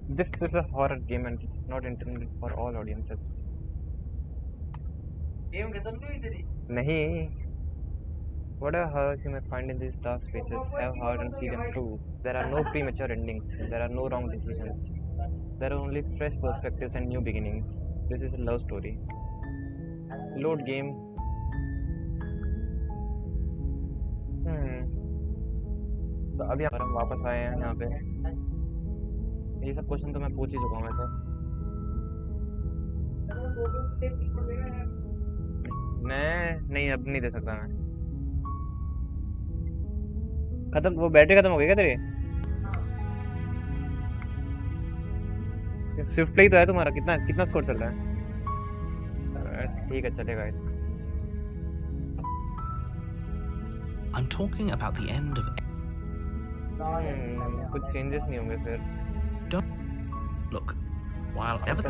This is a horror game and it's not intended for all audiences. नहीं. Whatever horrors you may find in these dark spaces, have heart and see them through. There are no premature endings. There are no wrong decisions. There are only fresh perspectives and new beginnings. This is a love story. Load game. तो अभी हम वापस आए हैं यहाँ पे. ये सब क्वेश्चन तो मैं पूछ ही चुका हूँ वैसे. नहीं अब नहीं दे सकता मैं. खत्म. वो बैटरी खत्म हो गई क्या तेरी? स्विफ्ट प्ले तो है तुम्हारा. कितना कितना स्कोर चल रहा है? ठीक है चलेगा. I'm talking about the end of. कुछ चेंजेस नहीं होंगे फिर. Look, while never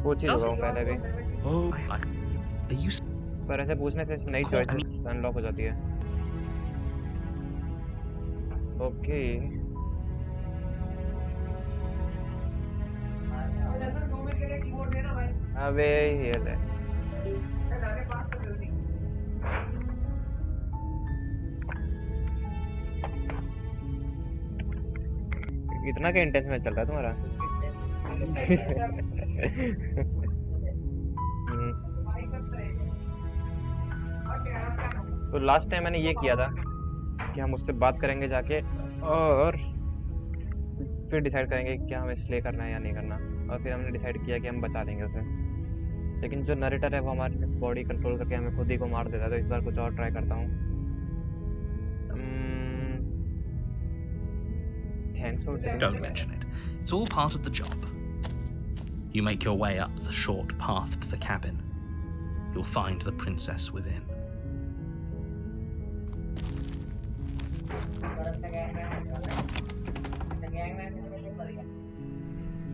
पूछ ही लगा हूँ पहले भी. Oh, are you? पर ऐसे पूछने से नई चॉइसेस अनलॉक हो जाती है. ओके. अबे ये ले. इतना क्या इंटेंस में चल रहा है तुम्हारा? तो लास्ट टाइम मैंने ये किया था कि हम उससे बात करेंगे जाके और फिर डिसाइड करेंगे क्या हमें स्ले करना है या नहीं करना. और फिर हमने डिसाइड किया कि हम बचा देंगे उसे. लेकिन जो नरेटर है वो हमारी बॉडी कंट्रोल करके हमें खुद ही को मार देता है. तो इस बार कुछ और ट्राई करता हूँ. Don't mention it. It's all part of the job. You make your way up the short path to the cabin. You'll find the princess within.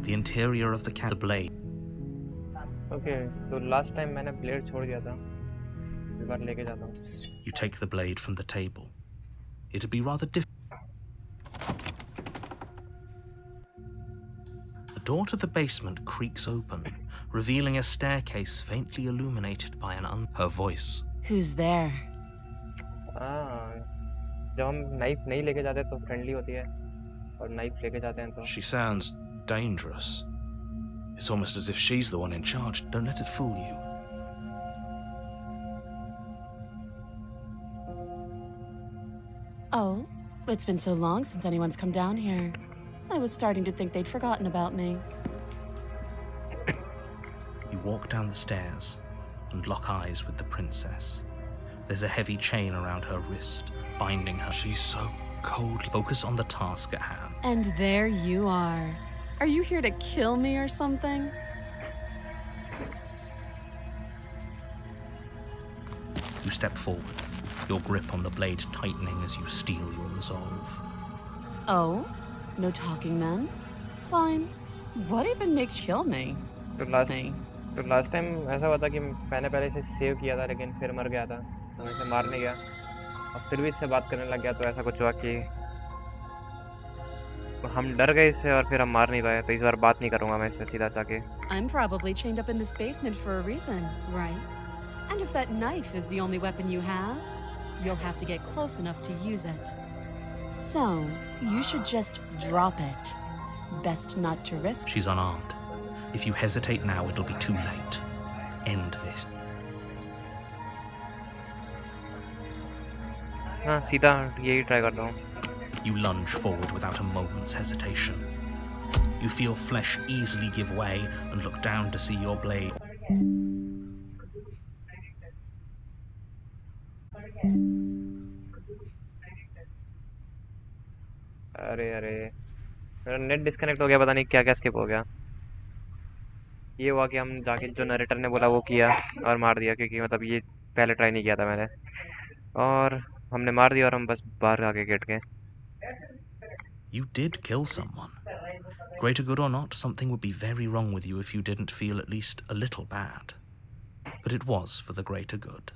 The interior of the cabin, the blade. Okay, so last time मैंने blade छोड़ दिया था. इस बार लेके जाता हूँ. You take the blade from the table. It'd be rather difficult. The door to the basement creaks open, revealing a staircase faintly illuminated by her voice. Who's there? जब हम नाइफ नहीं लेके जाते तो फ्रेंडली होती है और नाइफ लेके जाते हैं तो. She sounds dangerous. It's almost as if she's the one in charge. Don't let it fool you. Oh, it's been so long since anyone's come down here. I was starting to think they'd forgotten about me. You walk down the stairs and lock eyes with the princess. There's a heavy chain around her wrist, binding her. She's so cold. Focus on the task at hand. And there you are. Are you here to kill me or something? You step forward, your grip on the blade tightening as you steel your resolve. Oh? No talking then? Fine. What even makes you kill me? तो last time ऐसा हुआ था कि मैंने पहले से save किया था लेकिन फिर मर गया था. तो मैं इसे मारने गया और फिर भी इससे बात करने लग गया. तो ऐसा कुछ हुआ कि हम डर गए इससे और फिर हम मार नहीं पाए. तो इस बार बात नहीं करूंगा मैं इससे सीधा जाके. I'm probably chained up in this basement for a reason, right? And if that knife is the only weapon you have, you'll have to get close enough to use it. So, you should just drop it. Best not to risk. She's unarmed. If you hesitate now, it'll be too late. End this. हाँ सीधा यही try करता हूँ. You lunge forward without a moment's hesitation. You feel flesh easily give way and look down to see your blade. अरे मेरा net disconnect हो गया. पता नहीं क्या क्या स्किप हो गया. ये हुआ कि हम जाके जो नरेटर ने बोला वो किया और मार दिया. क्योंकि मतलब ये पहले ट्राई नहीं किया था मैंने और हमने मार दिया और हम बस बाहर आके गेट के. You did kill someone. Greater good or not, something would be very wrong with you if you didn't feel at least a little bad. But it was for the greater good.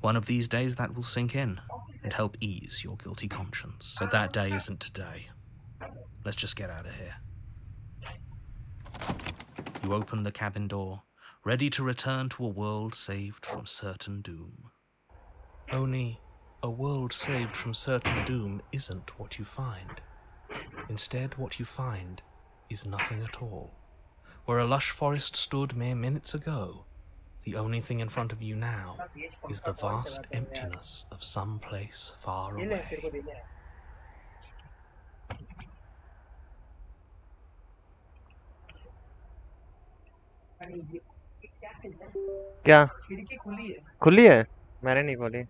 One of these days that will sink in. and help ease your guilty conscience. But that day isn't today. Let's just get out of here. You open the cabin door, ready to return to a world saved from certain doom. Only, a world saved from certain doom isn't what you find. Instead, what you find is nothing at all. Where a lush forest stood mere minutes ago, the only thing in front of you now is the vast emptiness of some place far away. क्या खुली है? मैंने नहीं खोली.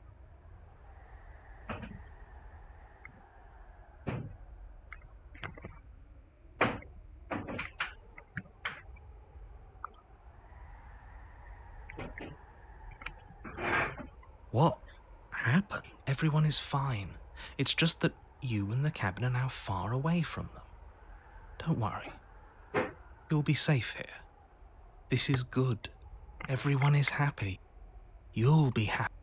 What happened? Everyone is fine. It's just that you and the cabin are now far away from them. Don't worry. You'll be safe here. This is good. Everyone is happy. You'll be happy.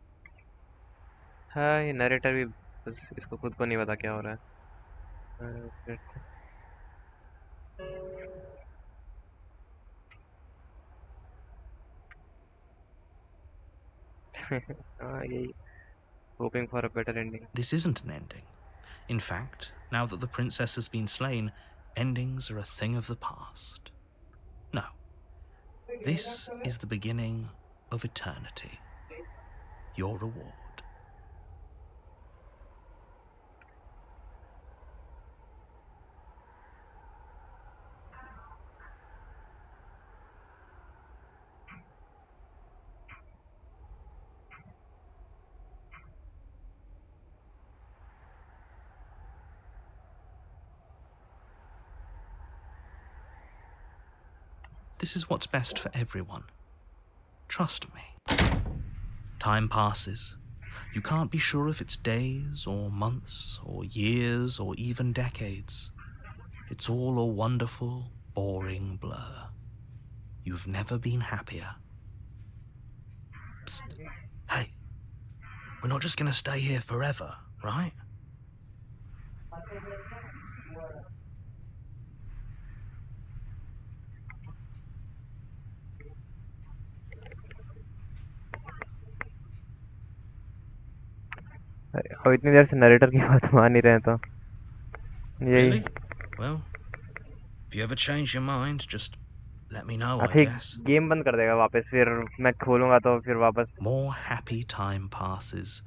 हाँ, ये narrator भी इसको खुद को नहीं पता क्या हो रहा है. हाँ, यही. Hoping for a better ending. This isn't an ending. In fact, now that the princess has been slain, endings are a thing of the past. No. This is the beginning of eternity. Your reward. This is what's best for everyone. Trust me. Time passes. You can't be sure if it's days or months or years or even decades. It's all a wonderful, boring blur. You've never been happier. Psst. Hey, we're not just gonna stay here forever, right? अब इतनी देर से narrator की बात मान नहीं रहे तो यही. Really? Well, if you ever change your mind, just let me know, I अच्छा, guess. गेम बंद कर देगा वापस, फिर मैं खोलूंगा तो फिर वापस. More happy time passes,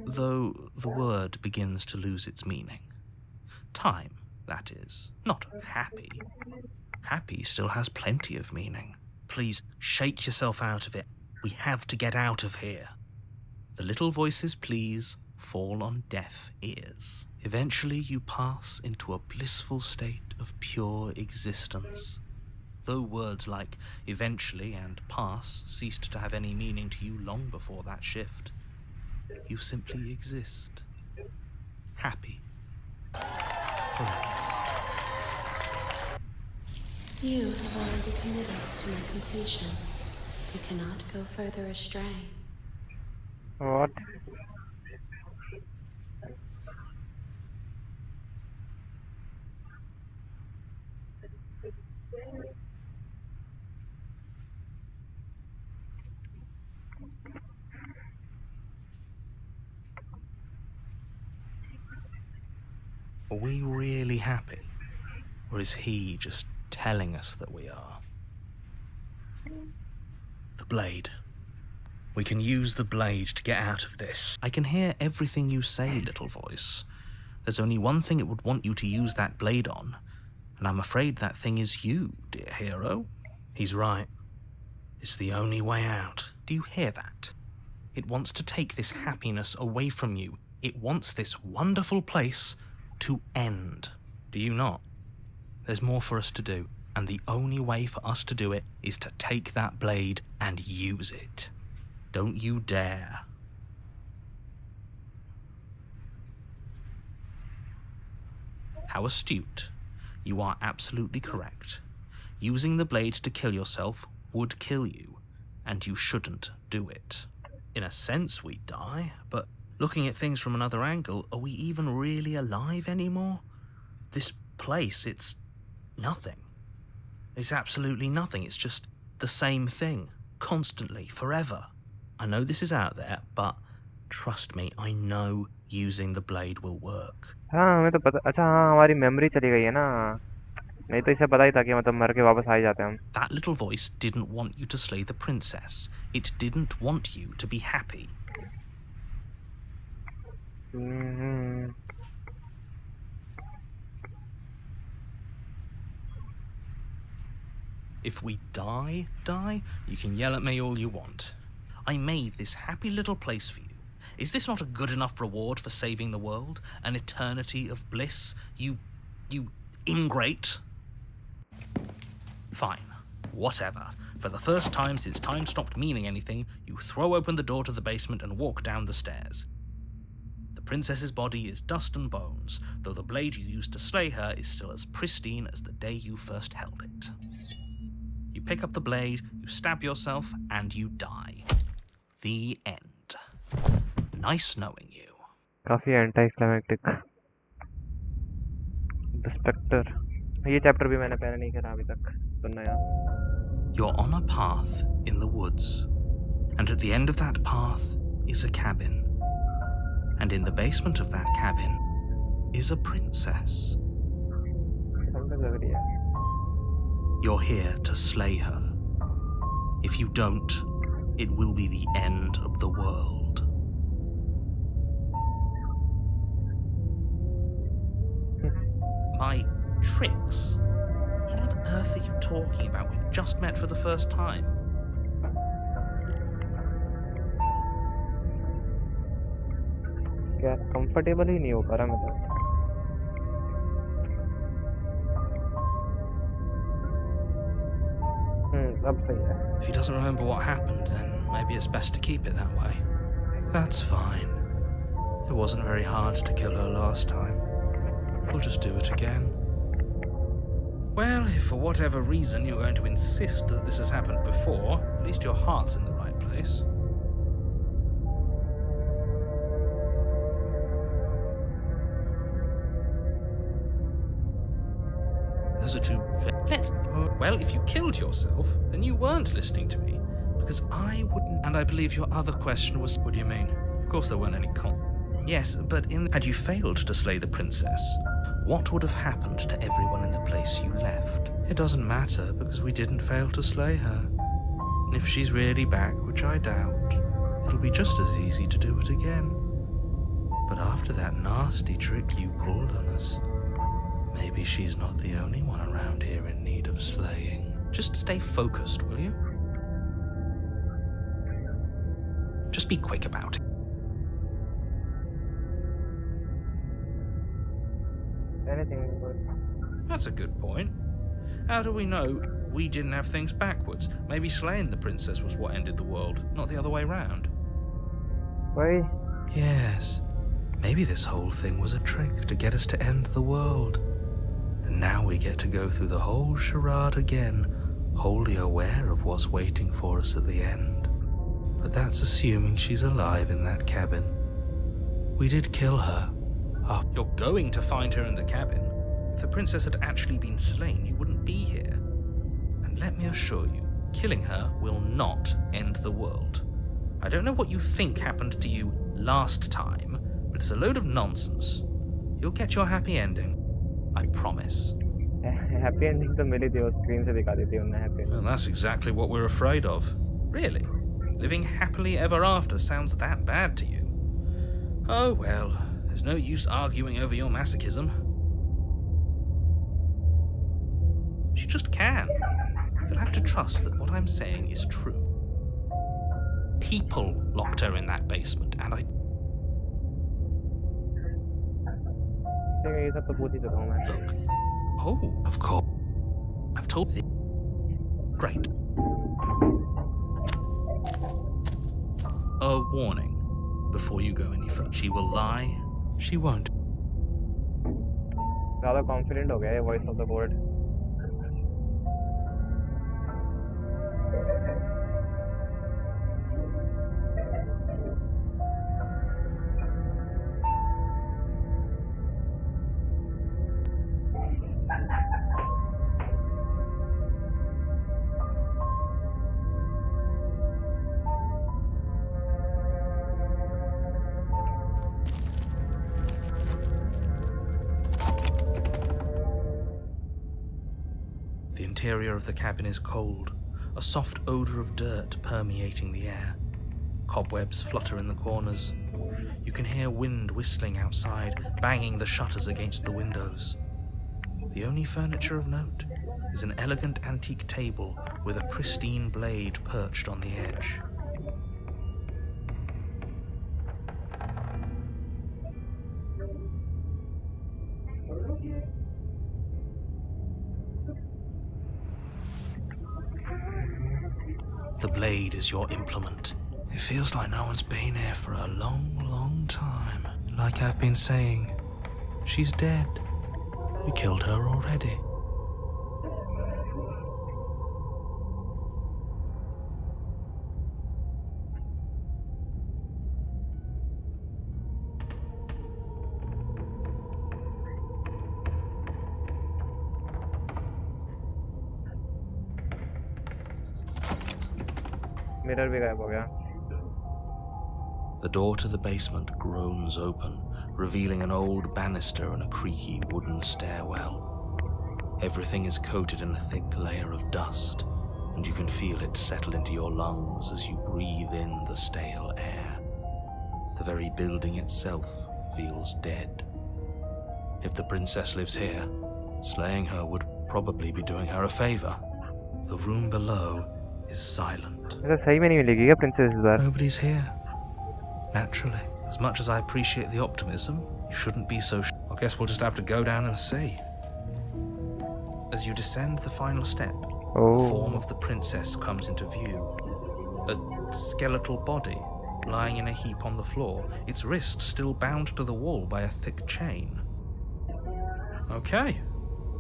though the word begins to lose its meaning. Time, that is, not happy. Happy still has plenty of meaning. Please, shake yourself out of it. We have to get out of here. The little voices, please, fall on deaf ears. Eventually you pass into a blissful state of pure existence. Though words like eventually and pass ceased to have any meaning to you long before that shift, you simply exist. Happy. Forever. You have already committed to my completion. You cannot go further astray. What? Are we really happy? Or is he just telling us that we are? The blade. We can use the blade to get out of this. I can hear everything you say, little voice. There's only one thing it would want you to use that blade on, and I'm afraid that thing is you, dear hero. He's right. It's the only way out. Do you hear that? It wants to take this happiness away from you. It wants this wonderful place to end. Do you not? There's more for us to do, and the only way for us to do it is to take that blade and use it. Don't you dare. How astute. You are absolutely correct. Using the blade to kill yourself would kill you, and you shouldn't do it. In a sense, we die, but Looking at things from another angle, are we even really alive anymore? This place, it's nothing. It's absolutely nothing. It's just the same thing, constantly, forever. I know this is out there, but trust me, I know using the blade will work. हाँ हमें तो पता अच्छा हाँ हमारी memory चली गई है ना नहीं तो इसे पता ही था कि मतलब मर के वापस आ ही जाते हैं हम That little voice didn't want you to slay the princess. It didn't want you to be happy. Hmm, If we die, you can yell at me all you want. I made this happy little place for you. Is this not a good enough reward for saving the world? An eternity of bliss? You ingrate? Fine. Whatever. For the first time since time stopped meaning anything, you throw open the door to the basement and walk down the stairs. The princess's body is dust and bones, though the blade you used to slay her is still as pristine as the day you first held it. You pick up the blade, you stab yourself, and you die. The end. Nice knowing you. काफी anti climatic the Spectre ये chapter भी मैंने पहले नहीं करा अभी तक तो नया You're on a path in the woods, and at the end of that path is a cabin. And in the basement of that cabin is a princess. समझ लग रही है You're here to slay her. If you don't, it will be the end of the world. My tricks? What on earth are you talking about? We've just met for the first time. क्या comfortable ही नहीं हो पा रहा मैं तो अब सही है If he doesn't remember what happened, then maybe it's best to keep it that way. That's fine. It wasn't very hard to kill her last time. We'll just do it again. Well, if for whatever reason you're going to insist that this has happened before, at least your heart's in the right place. Those are two... Let's... Well, if you killed yourself, then you weren't listening to me. Because I wouldn't... And I believe your other question was... What do you mean? Of course there weren't any Yes, but had you failed to slay the princess, what would have happened to everyone in the place you left? It doesn't matter, because we didn't fail to slay her. And if she's really back, which I doubt, it'll be just as easy to do it again. But after that nasty trick you pulled on us, maybe she's not the only one around here in need of slaying. Just stay focused, will you? Just be quick about it. anything good. That's a good point. How do we know we didn't have things backwards? Maybe slaying the princess was what ended the world, not the other way round. Why? Yes. Maybe this whole thing was a trick to get us to end the world. And now we get to go through the whole charade again, wholly aware of what's waiting for us at the end. But that's assuming she's alive in that cabin. We did kill her. You're going to find her in the cabin. If the princess had actually been slain, you wouldn't be here. And let me assure you, killing her will not end the world. I don't know what you think happened to you last time, but it's a load of nonsense. You'll get your happy ending. I promise. Happy ending तो मिली थी वो screen से दिखा देती उन्हें happy. Well, that's exactly what we're afraid of. Really? Living happily ever after sounds that bad to you? Oh well, there's no use arguing over your masochism. She just can. You'll have to trust that what I'm saying is true. People locked her in that basement, and I... ये सब तो पूछ ही चुका हूँ मैं. Look. Oh, of course. I've told you. Great. A warning before you go any further. She will lie. She won't. ज़्यादा confident हो गया ये voice of the board. interior of the cabin is cold, a soft odor of dirt permeating the air. Cobwebs flutter in the corners. You can hear wind whistling outside, banging the shutters against the windows. The only furniture of note is an elegant antique table with a pristine blade perched on the edge. The blade is your implement. It feels like no one's been here for a long, long time. Like I've been saying, she's dead. We killed her already. Mirror भी गायब हो गया. The door to the basement groans open, revealing an old banister and a creaky wooden stairwell. Everything is coated in a thick layer of dust, and you can feel it settle into your lungs as you breathe in the stale air. The very building itself feels dead. If the princess lives here, slaying her would probably be doing her a favor. The room below is silent. ऐसा सही में नहीं मिलेगी क्या princess इस बार? Nobody's here. Naturally. As much as I appreciate the optimism, you shouldn't be so I guess we'll just have to go down and see. As you descend the final step, the form of the princess comes into view. A skeletal body lying in a heap on the floor, its wrist still bound to the wall by a thick chain. Okay,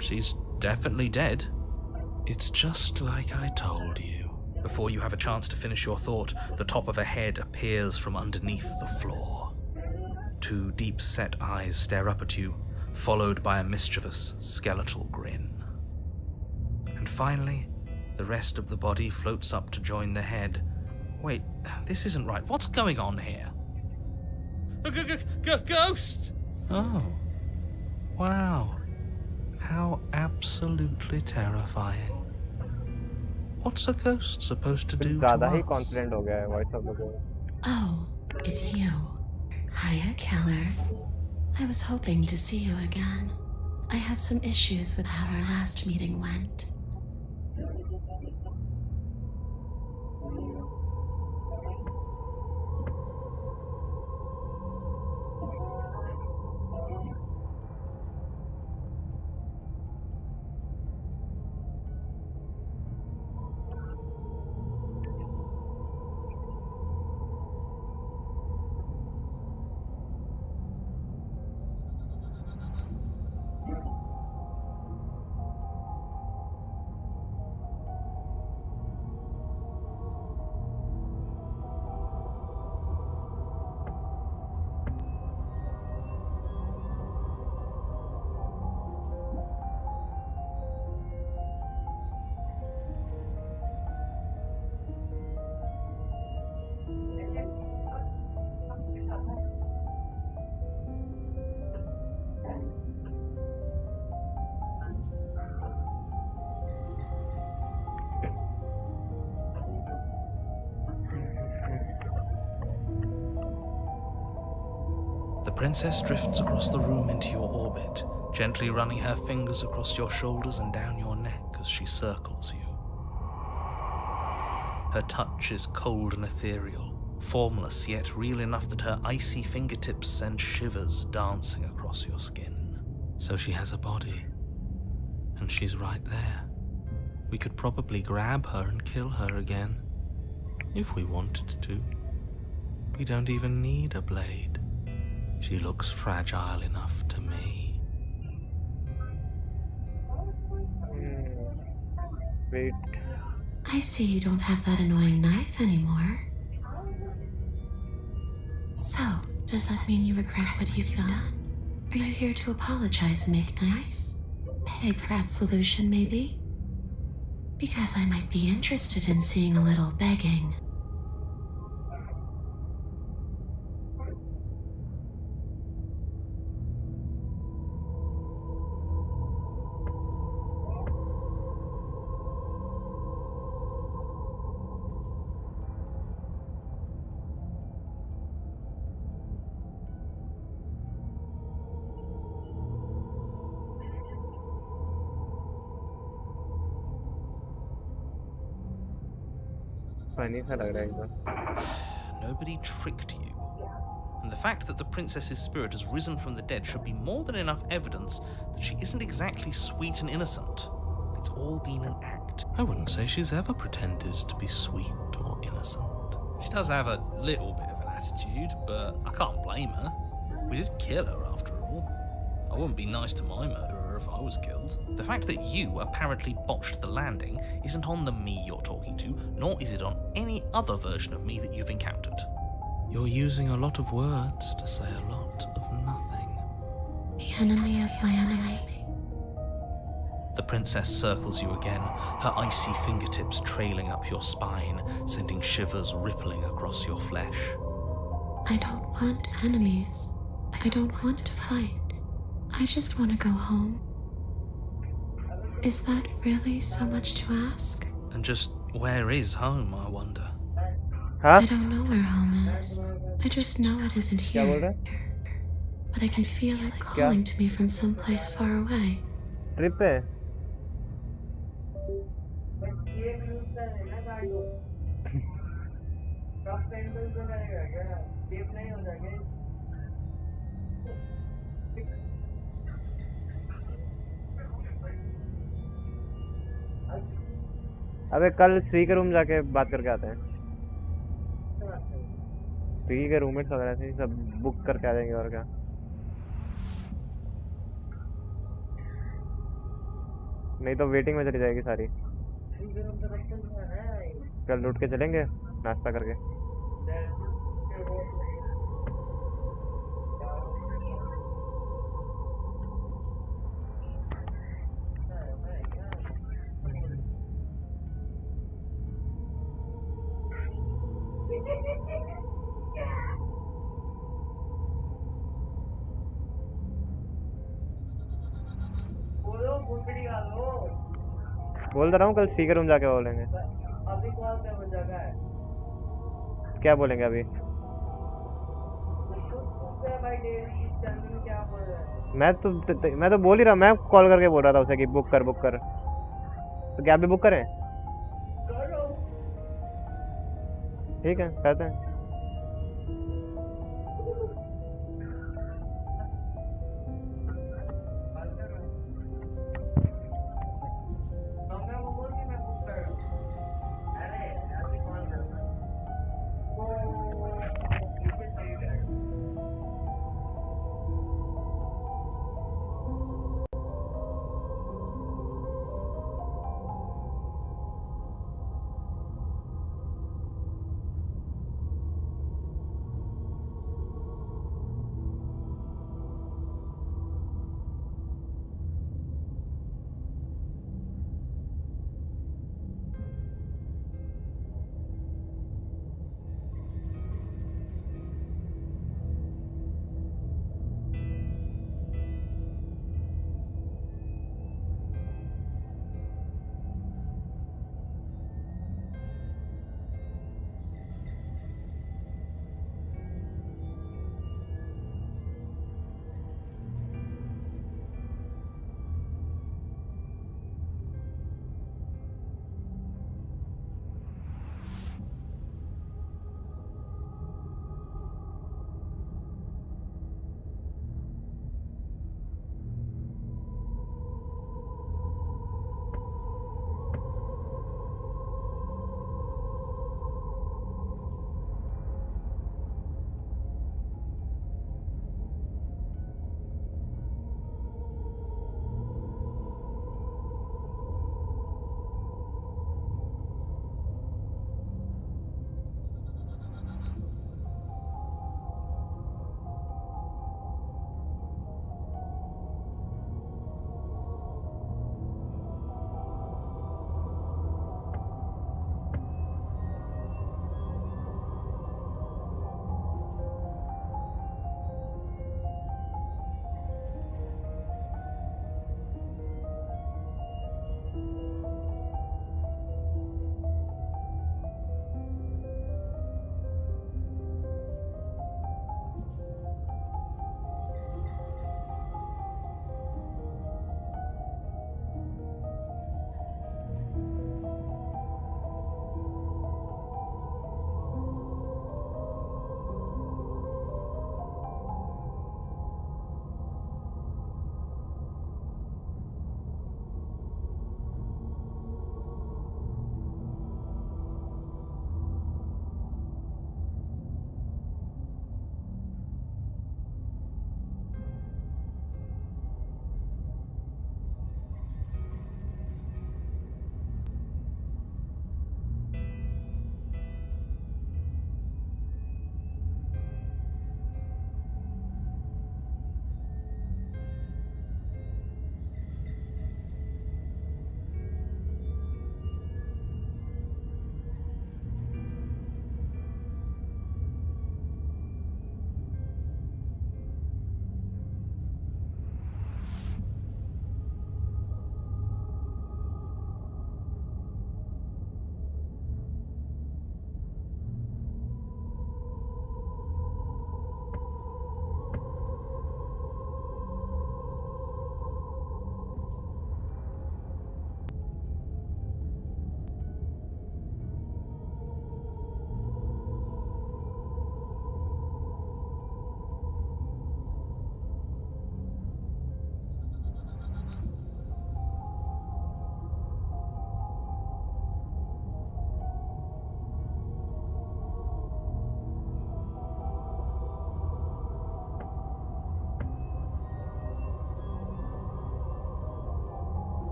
she's definitely dead. It's just like I told you. Before you have a chance to finish your thought, the top of a head appears from underneath the floor. Two deep-set eyes stare up at you, followed by a mischievous, skeletal grin. And finally, the rest of the body floats up to join the head. Wait, this isn't right. What's going on here? A ghost! Oh. Wow. How absolutely terrifying. What's a ghost supposed to do to ज़्यादा ही us? Confident हो गया है voice of the God. Oh, it's you. Hiya, Keller. I was hoping to see you again. I have some issues with how our last meeting went. The princess drifts across the room into your orbit, gently running her fingers across your shoulders and down your neck as she circles you. Her touch is cold and ethereal, formless yet real enough that her icy fingertips send shivers dancing across your skin. So she has a body, and she's right there. We could probably grab her and kill her again, if we wanted to. We don't even need a blade. She looks fragile enough to me. Wait. I see you don't have that annoying knife anymore. So, does that mean you regret what you've done? Are you here to apologize and make nice? Beg for absolution, maybe? Because I might be interested in seeing a little begging. Funny सा लग रहा है एकदम। Nobody tricked you. And the fact that the princess's spirit has risen from the dead should be more than enough evidence that she isn't exactly sweet and innocent. It's all been an act. I wouldn't say she's ever pretended to be sweet or innocent. She does have a little bit of an attitude, but I can't blame her. We did kill her after all. I wouldn't be nice to my murderer if I was killed. The fact that you apparently botched the landing isn't on the me you're talking to, nor is it on any other version of me that you've encountered. You're using a lot of words to say a lot of nothing. The enemy of my enemy. The princess circles you again, her icy fingertips trailing up your spine, sending shivers rippling across your flesh. I don't want enemies. I don't want to fight. I just want to go home. Is that really so much to ask? And just where is home, I wonder? हाँ I don't know where home is. I just know it isn't क्या बोल here. रहा है? But I can feel it calling to me from someplace far away. Trip पे अबे कल श्री के room जाके बात करके आते हैं। श्री के रूममेट्स वगैरह से सब बुक करके आ जाएंगे और क्या। नहीं तो वेटिंग में चली जाएगी सारी। कल लूट के चलेंगे नाश्ता करके। बोल रहा हूँ कल श्री के रूम जाके बोलेंगे। अभी कौन सा वो जगह है? क्या बोलेंगे अभी? उससे भाई डेली चंदन क्या बोल रहा है? मैं तो बोल ही रहा, मैं कॉल करके बोल रहा था उसे कि बुक कर। तो क्या अभी बुक करें? करो। ठीक है कहते हैं।